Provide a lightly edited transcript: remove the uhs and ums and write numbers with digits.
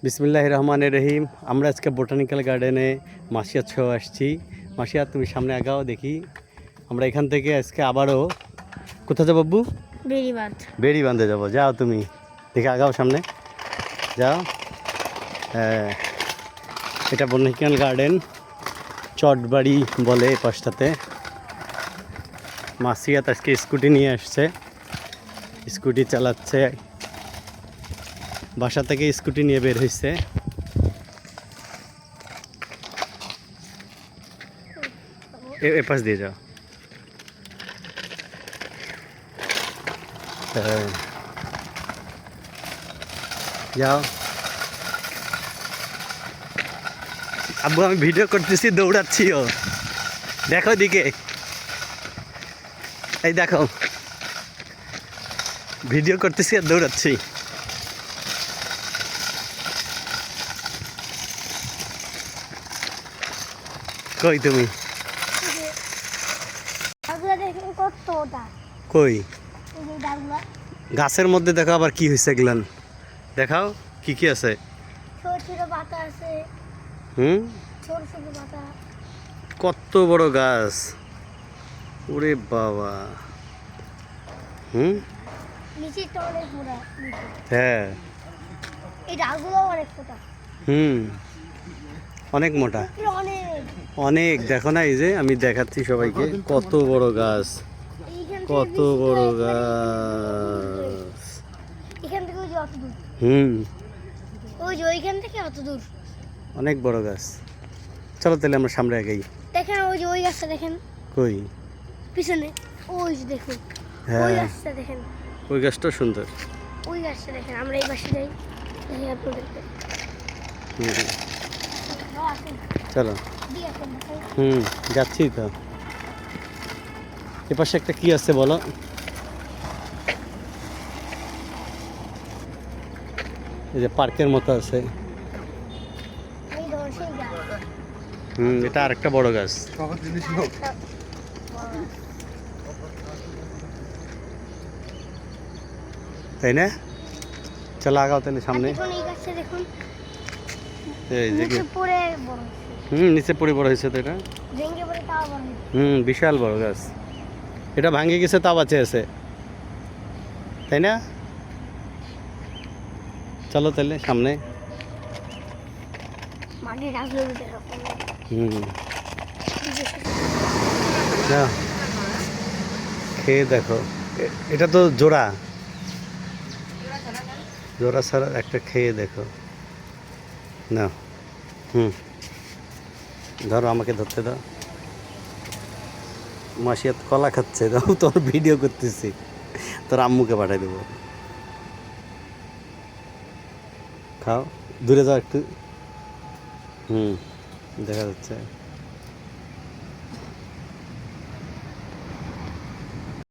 বিসমিল্লাহির রহমানির রহিম। আমরা আজকে বোটানিক্যাল গার্ডেনে মাসিয়াত সহ আসছি। মাসিয়াত, তুমি সামনে আগাও দেখি। আমরা এখান থেকে আজকে আবারও কোথায় যাবো বাব্বু? বেড়িবাঁধে যাবো। যাও তুমি দেখে আগাও, সামনে যাও। হ্যাঁ, এটা বোটানিক্যাল গার্ডেন, চটবাড়ি বলে এই পাশটাতে। মাসিয়াত আজকে স্কুটি নিয়ে আসছে, স্কুটি চালাচ্ছে। বাসা থেকে স্কুটি নিয়ে বের হয়েছে। এ পাশ দিয়ে যাও। যাও আব্বু, আমি ভিডিও করতেছি, দৌড়াচ্ছিও। দেখো দিকে, এই দেখো ভিডিও করতেছি আর দৌড়াচ্ছি। কই তুমি? কই গাছের মধ্যে দেখো আবার কি হয়েছে এগুলান, দেখাও কি কি আছে। কত বড় গাছ, ওরে বাবা। হ্যাঁ, অনেক মোটা, অনেক। দেখো না, এই যে আমি দেখাচ্ছি সবাইকে, কত বড় গাছ, কত বড় গাছ। অনেক বড় গাছ। চলো তাহলে আমরা সামনে আগাই। দেখেন ওই গাছটা দেখেন, কই পিছনে ওই যে দেখুন। হ্যাঁ, ওই গাছটা দেখেন, ওই গাছটা সুন্দর। ওই গাছটা দেখেন। আমরা এই পাশে যাই, দেখি আপনাদেরকে। চলো। যাচ্ছি তো। এপাশে একটা কি আছে বলো? এই যে পার্কের মতো আছে। এটা আরেকটা বড় গাছ। তাই না? চলো আগাও তাহলে সামনে। এই যে নিচে পড়ে বড় হয়েছে তো এটা। বিশাল বড় গাছ। এটা ভাঙে গেছে, তা বাঁচে আছে, তাই না? চলো তাহলে সামনে। খেয়ে দেখো, এটা তো জোড়া, জোড়া ছাড়া একটা খেয়ে দেখো না। ধরো, আমাকে ধরতে দাও। মাসিয়াত কলা খাচ্ছে, দাও, তোর ভিডিও করতেছি, তোর আম্মুকে পাঠাই দেবো। খাও, দূরে যাও একটু। দেখা যাচ্ছে।